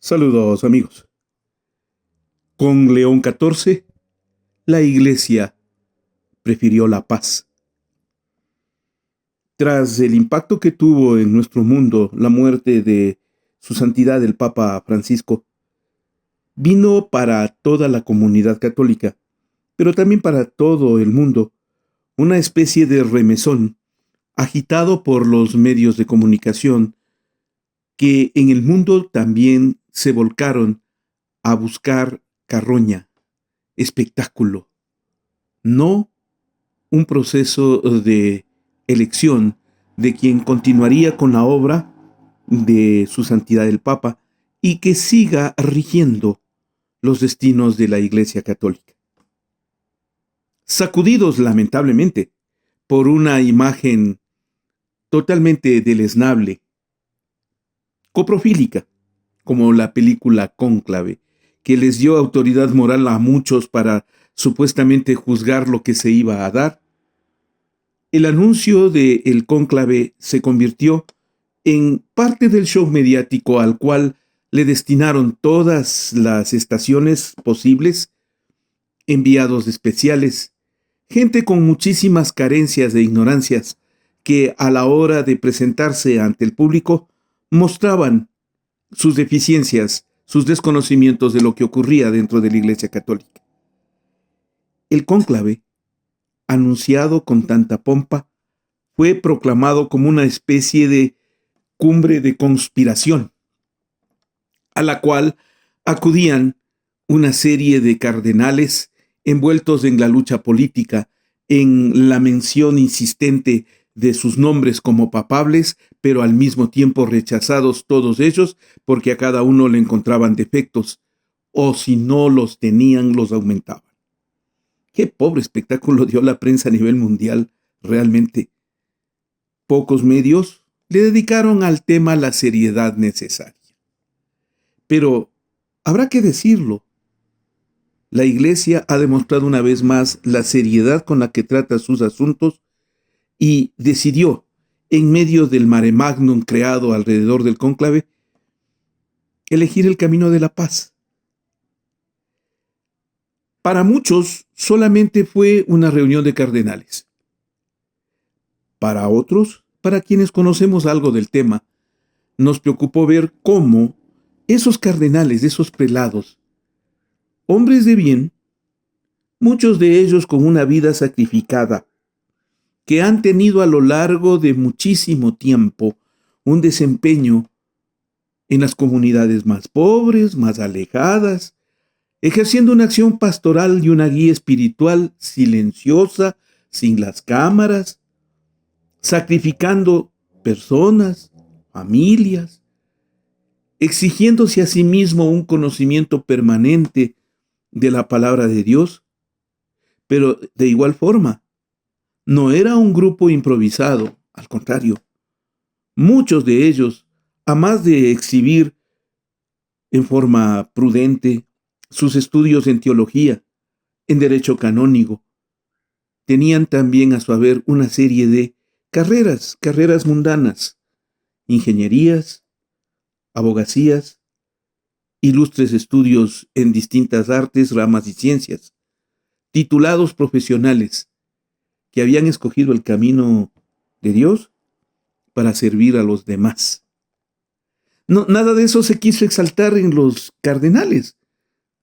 Saludos amigos. Con León XIV, la Iglesia prefirió la paz. Tras el impacto que tuvo en nuestro mundo la muerte de Su Santidad el Papa Francisco, vino para toda la comunidad católica, pero también para todo el mundo, una especie de remesón agitado por los medios de comunicación que en el mundo también se volcaron a buscar carroña, espectáculo, no un proceso de elección de quien continuaría con la obra de Su Santidad el Papa y que siga rigiendo los destinos de la Iglesia Católica. Sacudidos lamentablemente por una imagen totalmente deleznable, coprofílica, como la película Cónclave, que les dio autoridad moral a muchos para supuestamente juzgar lo que se iba a dar. El anuncio del cónclave se convirtió en parte del show mediático al cual le destinaron todas las estaciones posibles, enviados especiales, gente con muchísimas carencias e ignorancias que a la hora de presentarse ante el público mostraban sus deficiencias, sus desconocimientos de lo que ocurría dentro de la Iglesia Católica. El cónclave, anunciado con tanta pompa, fue proclamado como una especie de cumbre de conspiración, a la cual acudían una serie de cardenales envueltos en la lucha política, en la mención insistente de sus nombres como papables, pero al mismo tiempo rechazados todos ellos, porque a cada uno le encontraban defectos, o si no los tenían, los aumentaban. Qué pobre espectáculo dio la prensa a nivel mundial, realmente. Pocos medios le dedicaron al tema la seriedad necesaria. Pero habrá que decirlo, la Iglesia ha demostrado una vez más la seriedad con la que trata sus asuntos y decidió, en medio del mare magnum creado alrededor del cónclave, elegir el camino de la paz. Para muchos solamente fue una reunión de cardenales. Para otros, para quienes conocemos algo del tema, nos preocupó ver cómo esos cardenales, esos prelados, hombres de bien, muchos de ellos con una vida sacrificada, que han tenido a lo largo de muchísimo tiempo un desempeño en las comunidades más pobres, más alejadas, ejerciendo una acción pastoral y una guía espiritual silenciosa, sin las cámaras, sacrificando personas, familias, exigiéndose a sí mismo un conocimiento permanente de la palabra de Dios, pero de igual forma, no era un grupo improvisado, al contrario, muchos de ellos, a más de exhibir en forma prudente sus estudios en teología, en derecho canónico, tenían también a su haber una serie de carreras mundanas, ingenierías, abogacías, ilustres estudios en distintas artes, ramas y ciencias, titulados profesionales que habían escogido el camino de Dios para servir a los demás. No, nada de eso se quiso exaltar en los cardenales.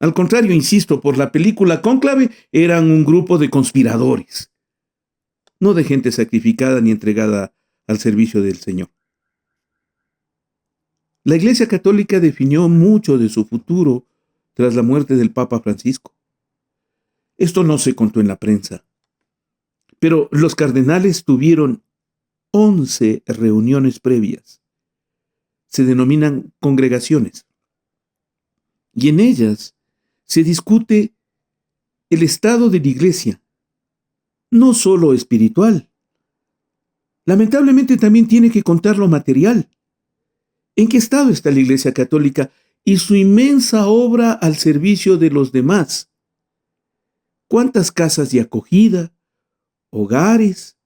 Al contrario, insisto, por la película Cónclave eran un grupo de conspiradores, no de gente sacrificada ni entregada al servicio del Señor. La Iglesia Católica definió mucho de su futuro tras la muerte del Papa Francisco. Esto no se contó en la prensa, pero los cardenales tuvieron 11 reuniones previas. Se denominan congregaciones. Y en ellas se discute el estado de la Iglesia, no solo espiritual. Lamentablemente también tiene que contar lo material. ¿En qué estado está la Iglesia Católica y su inmensa obra al servicio de los demás? ¿Cuántas casas de acogida, hogares,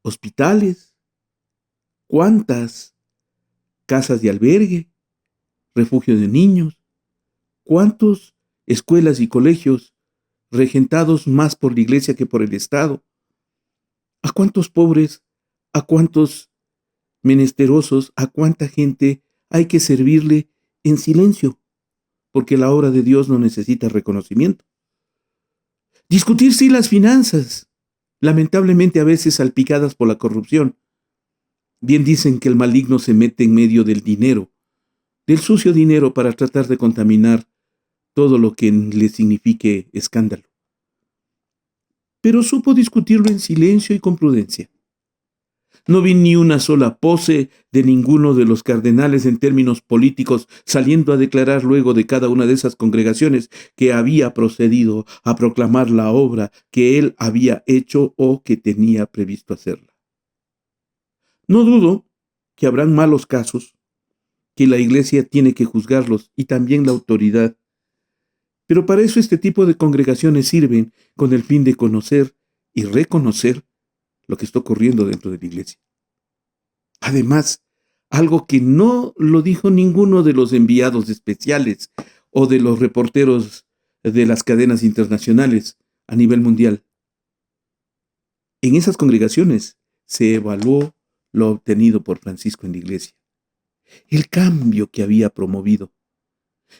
hospitales? ¿Cuántas casas de albergue? refugio de niños. ¿Cuántas escuelas y colegios regentados más por la iglesia que por el Estado? ¿A cuántos pobres, a cuántos menesterosos, a cuánta gente hay que servirle en silencio? Porque la obra de Dios no necesita reconocimiento. Discutir sí las finanzas, lamentablemente a veces salpicadas por la corrupción. Bien dicen que el maligno se mete en medio del dinero, del sucio dinero, para tratar de contaminar todo lo que le signifique escándalo. Pero supo discutirlo en silencio y con prudencia. No vi ni una sola pose de ninguno de los cardenales en términos políticos saliendo a declarar luego de cada una de esas congregaciones que había procedido a proclamar la obra que él había hecho o que tenía previsto hacerla. No dudo que habrán malos casos, que la iglesia tiene que juzgarlos y también la autoridad. Pero para eso este tipo de congregaciones sirven con el fin de conocer y reconocer lo que está ocurriendo dentro de la iglesia. Además, algo que no lo dijo ninguno de los enviados especiales o de los reporteros de las cadenas internacionales a nivel mundial. En esas congregaciones se evaluó lo obtenido por Francisco en la iglesia, el cambio que había promovido.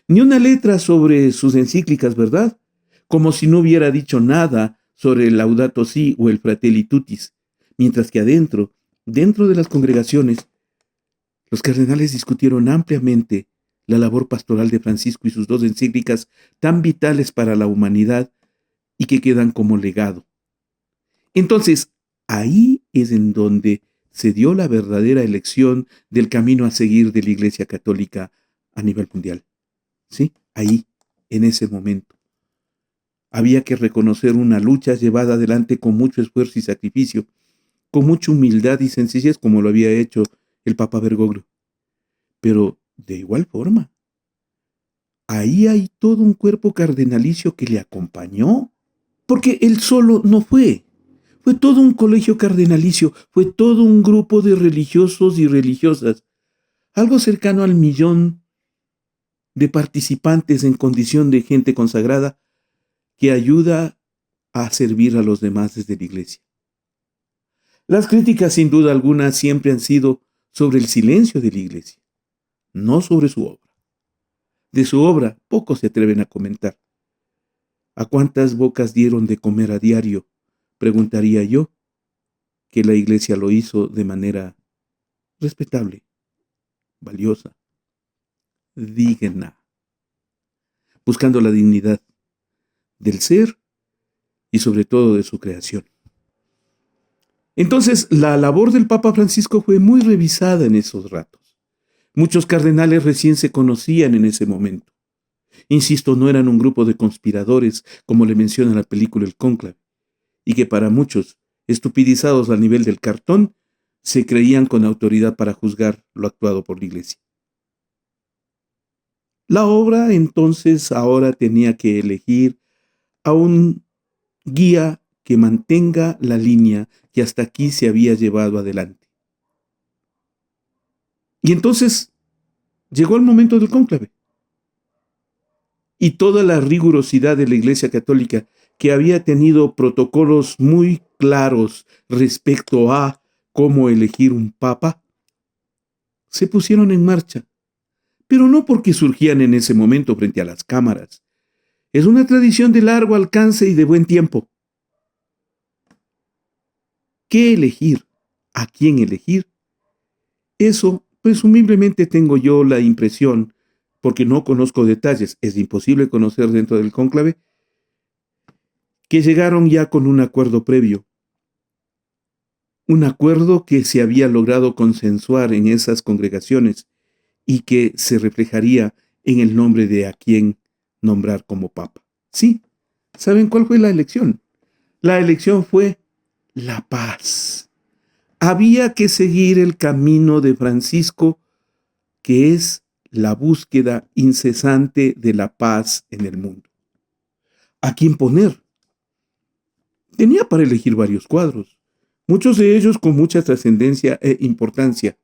Ni una letra sobre sus encíclicas, ¿verdad? Como si no hubiera dicho nada sobre el Laudato Si o el Fratelli Tutti, mientras que dentro de las congregaciones, los cardenales discutieron ampliamente la labor pastoral de Francisco y sus dos encíclicas tan vitales para la humanidad y que quedan como legado. Entonces, ahí es en donde se dio la verdadera elección del camino a seguir de la Iglesia Católica a nivel mundial. ¿Sí? Ahí, en ese momento. Había que reconocer una lucha llevada adelante con mucho esfuerzo y sacrificio, con mucha humildad y sencillez, como lo había hecho el Papa Bergoglio. Pero de igual forma, ahí hay todo un cuerpo cardenalicio que le acompañó, porque él solo no fue. Fue todo un colegio cardenalicio, fue todo un grupo de religiosos y religiosas, algo cercano al 1,000,000 de participantes en condición de gente consagrada que ayuda a servir a los demás desde la iglesia. Las críticas, sin duda alguna, siempre han sido sobre el silencio de la iglesia, no sobre su obra. De su obra, pocos se atreven a comentar. ¿A cuántas bocas dieron de comer a diario? Preguntaría yo, que la iglesia lo hizo de manera respetable, valiosa, digna, buscando la dignidad del ser y sobre todo de su creación. Entonces, la labor del Papa Francisco fue muy revisada en esos ratos. Muchos cardenales recién se conocían en ese momento. Insisto, no eran un grupo de conspiradores, como le menciona la película El Cónclave, y que para muchos, estupidizados al nivel del cartón, se creían con autoridad para juzgar lo actuado por la iglesia. La obra, entonces, ahora tenía que elegir a un guía que mantenga la línea que hasta aquí se había llevado adelante. Y entonces llegó el momento del cónclave. Y toda la rigurosidad de la Iglesia Católica, que había tenido protocolos muy claros respecto a cómo elegir un papa, se pusieron en marcha. Pero no porque surgían en ese momento frente a las cámaras. Es una tradición de largo alcance y de buen tiempo. ¿Qué elegir? ¿A quién elegir? Eso, presumiblemente tengo yo la impresión, porque no conozco detalles, es imposible conocer dentro del cónclave, que llegaron ya con un acuerdo previo. Un acuerdo que se había logrado consensuar en esas congregaciones y que se reflejaría en el nombre de a quién nombrar como papa. Sí, ¿saben cuál fue la elección? La elección fue la paz. Había que seguir el camino de Francisco, que es la búsqueda incesante de la paz en el mundo. ¿A quién poner? Tenía para elegir varios cuadros, muchos de ellos con mucha trascendencia e importancia,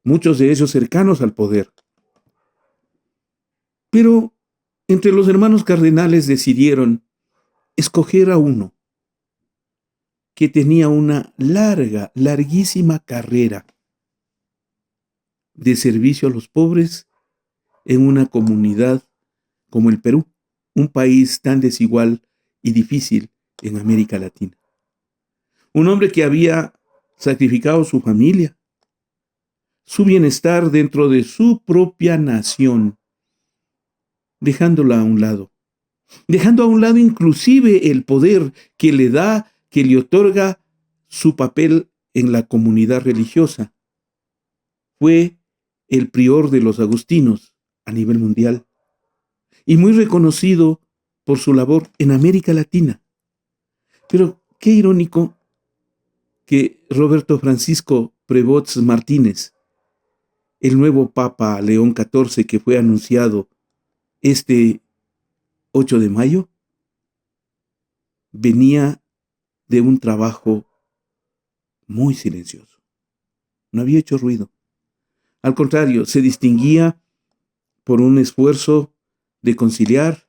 muchos de ellos cercanos al poder. Pero entre los hermanos cardenales decidieron escoger a uno que tenía una larguísima carrera de servicio a los pobres en una comunidad como el Perú, un país tan desigual y difícil en América Latina. Un hombre que había sacrificado su familia, su bienestar dentro de su propia nación, dejándola a un lado, dejando a un lado inclusive el poder que le da, que le otorga su papel en la comunidad religiosa. Fue el prior de los agustinos a nivel mundial y muy reconocido por su labor en América Latina. Pero qué irónico que Roberto Francisco Prevost Martínez, el nuevo Papa León XIV que fue anunciado este 8 de mayo, venía de un trabajo muy silencioso. No había hecho ruido. Al contrario, se distinguía por un esfuerzo de conciliar,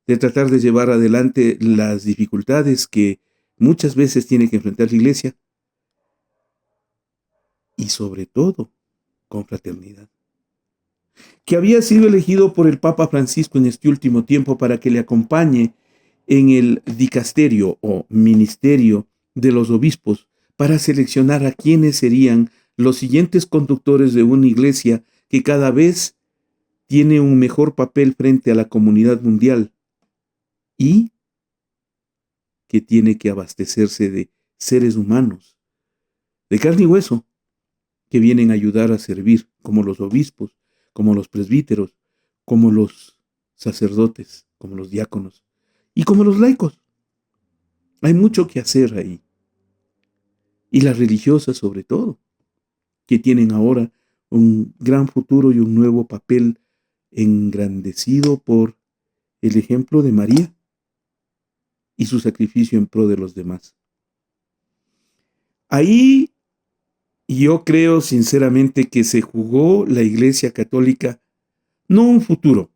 de tratar de llevar adelante las dificultades que muchas veces tiene que enfrentar la Iglesia y sobre todo con fraternidad. Que había sido elegido por el Papa Francisco en este último tiempo para que le acompañe en el dicasterio o ministerio de los obispos para seleccionar a quienes serían los siguientes conductores de una iglesia que cada vez tiene un mejor papel frente a la comunidad mundial y que tiene que abastecerse de seres humanos, de carne y hueso, que vienen a ayudar a servir, como los obispos, como los presbíteros, como los sacerdotes, como los diáconos y como los laicos. Hay mucho que hacer ahí. Y las religiosas sobre todo, que tienen ahora un gran futuro y un nuevo papel engrandecido por el ejemplo de María y su sacrificio en pro de los demás. Ahí yo creo sinceramente que se jugó la Iglesia Católica no un futuro,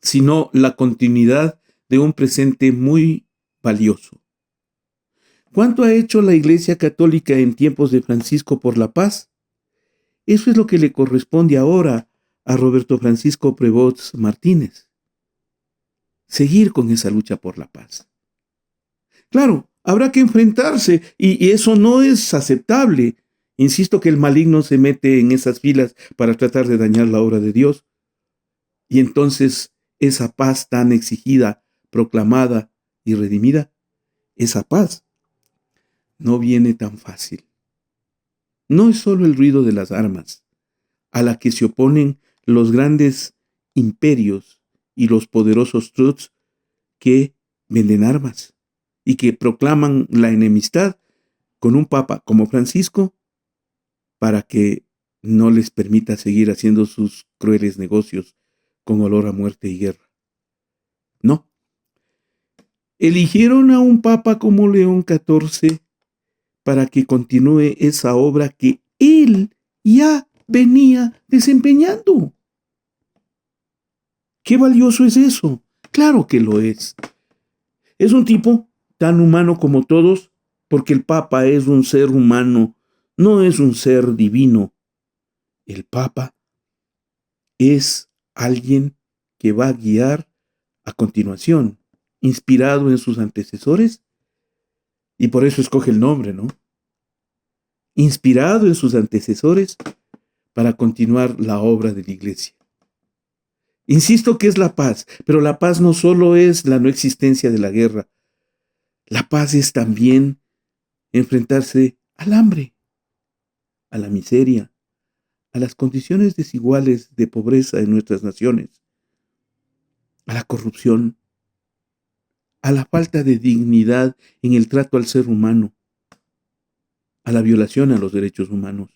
sino la continuidad de un presente muy valioso. ¿Cuánto ha hecho la Iglesia Católica en tiempos de Francisco por la paz? Eso es lo que le corresponde ahora a Roberto Francisco Prevost Martínez. Seguir con esa lucha por la paz. Claro, habrá que enfrentarse y eso no es aceptable. Insisto que el maligno se mete en esas filas para tratar de dañar la obra de Dios. Y entonces esa paz tan exigida, proclamada y redimida, esa paz no viene tan fácil. No es solo el ruido de las armas, a la que se oponen los grandes imperios y los poderosos truths que venden armas y que proclaman la enemistad con un papa como Francisco para que no les permita seguir haciendo sus crueles negocios con olor a muerte y guerra. No. Eligieron a un papa como León XIV para que continúe esa obra que él ya venía desempeñando. ¿Qué valioso es eso? Claro que lo es. Es un tipo tan humano como todos, porque el Papa es un ser humano, no es un ser divino. El Papa es alguien que va a guiar a continuación, inspirado en sus antecesores, y por eso escoge el nombre, ¿no? Inspirado en sus antecesores para continuar la obra de la Iglesia. Insisto que es la paz, pero la paz no solo es la no existencia de la guerra. La paz es también enfrentarse al hambre, a la miseria, a las condiciones desiguales de pobreza en nuestras naciones, a la corrupción, a la falta de dignidad en el trato al ser humano, a la violación a los derechos humanos,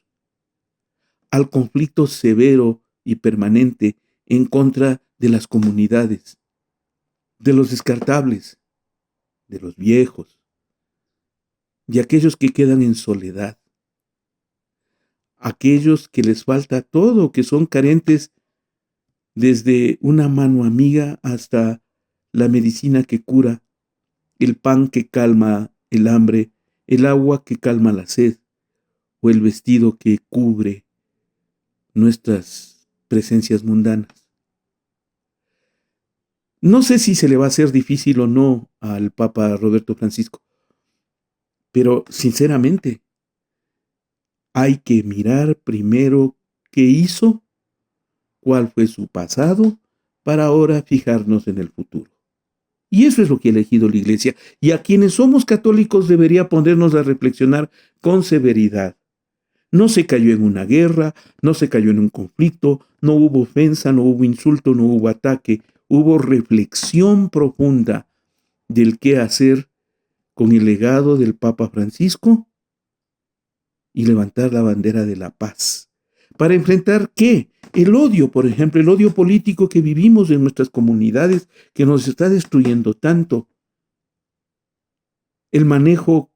al conflicto severo y permanente en contra de las comunidades, de los descartables, de los viejos, de aquellos que quedan en soledad, aquellos que les falta todo, que son carentes desde una mano amiga hasta la medicina que cura, el pan que calma el hambre, el agua que calma la sed, o el vestido que cubre nuestras presencias mundanas. No sé si se le va a hacer difícil o no al Papa Roberto Francisco, pero sinceramente hay que mirar primero qué hizo, cuál fue su pasado, para ahora fijarnos en el futuro. Y eso es lo que ha elegido la Iglesia, y a quienes somos católicos debería ponernos a reflexionar con severidad. No se cayó en una guerra, no se cayó en un conflicto, no hubo ofensa, no hubo insulto, no hubo ataque, hubo reflexión profunda del qué hacer con el legado del Papa Francisco y levantar la bandera de la paz. Para enfrentar, ¿qué? El odio, por ejemplo, el odio político que vivimos en nuestras comunidades, que nos está destruyendo tanto. El manejo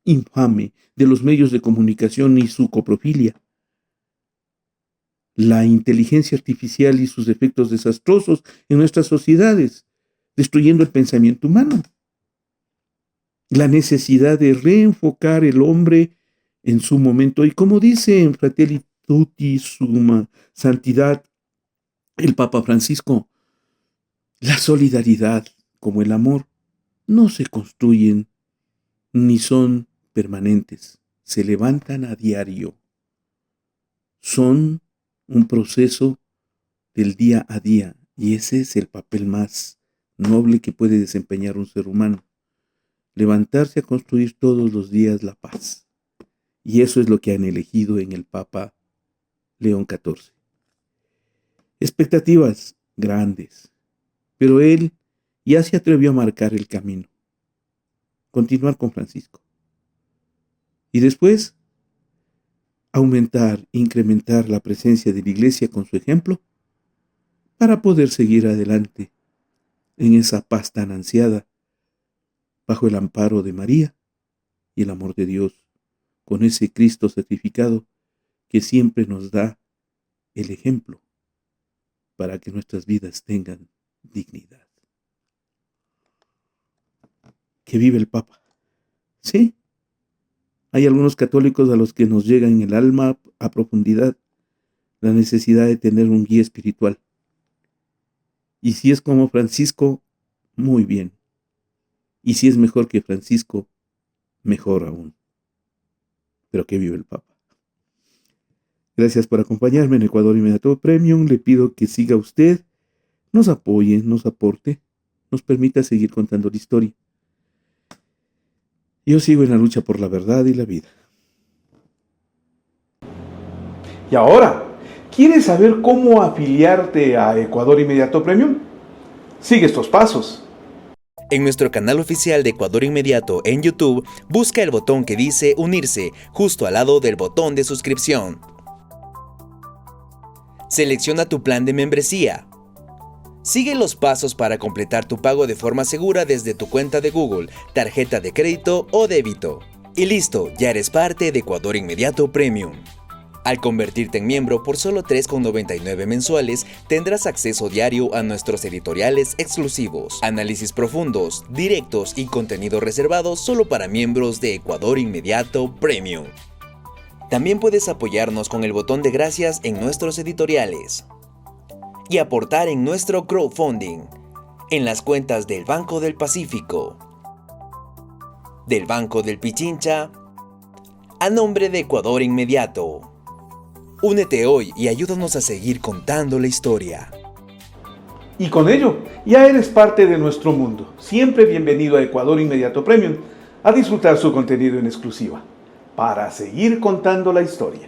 infame de los medios de comunicación y su coprofilia. La inteligencia artificial y sus efectos desastrosos en nuestras sociedades, destruyendo el pensamiento humano. La necesidad de reenfocar el hombre en su momento. Y como dice en Fratelli Tutti Summa Santidad el Papa Francisco, la solidaridad como el amor no se construyen ni son permanentes, se levantan a diario. Son un proceso del día a día y ese es el papel más noble que puede desempeñar un ser humano. Levantarse a construir todos los días la paz. Y eso es lo que han elegido en el Papa León XIV. Expectativas grandes, pero él ya se atrevió a marcar el camino. Continuar con Francisco. Y después, aumentar, incrementar la presencia de la Iglesia con su ejemplo para poder seguir adelante en esa paz tan ansiada bajo el amparo de María y el amor de Dios, con ese Cristo sacrificado que siempre nos da el ejemplo para que nuestras vidas tengan dignidad. Que vive el Papa. Sí, hay algunos católicos a los que nos llega en el alma a profundidad la necesidad de tener un guía espiritual. Y si es como Francisco, muy bien. Y si es mejor que Francisco, mejor aún. Pero que vive el Papa. Gracias por acompañarme en Ecuador Inmediato Premium. Le pido que siga usted, nos apoye, nos aporte, nos permita seguir contando la historia. Yo sigo en la lucha por la verdad y la vida. Y ahora, ¿quieres saber cómo afiliarte a Ecuador Inmediato Premium? Sigue estos pasos. En nuestro canal oficial de Ecuador Inmediato en YouTube, busca el botón que dice Unirse, justo al lado del botón de suscripción. Selecciona tu plan de membresía. Sigue los pasos para completar tu pago de forma segura desde tu cuenta de Google, tarjeta de crédito o débito. Y listo, ya eres parte de Ecuador Inmediato Premium. Al convertirte en miembro por solo $3,99 mensuales, tendrás acceso diario a nuestros editoriales exclusivos, análisis profundos, directos y contenido reservado solo para miembros de Ecuador Inmediato Premium. También puedes apoyarnos con el botón de gracias en nuestros editoriales y aportar en nuestro crowdfunding, en las cuentas del Banco del Pacífico, del Banco del Pichincha, a nombre de Ecuador Inmediato. Únete hoy y ayúdanos a seguir contando la historia. Y con ello, ya eres parte de nuestro mundo. Siempre bienvenido a Ecuador Inmediato Premium a disfrutar su contenido en exclusiva, para seguir contando la historia.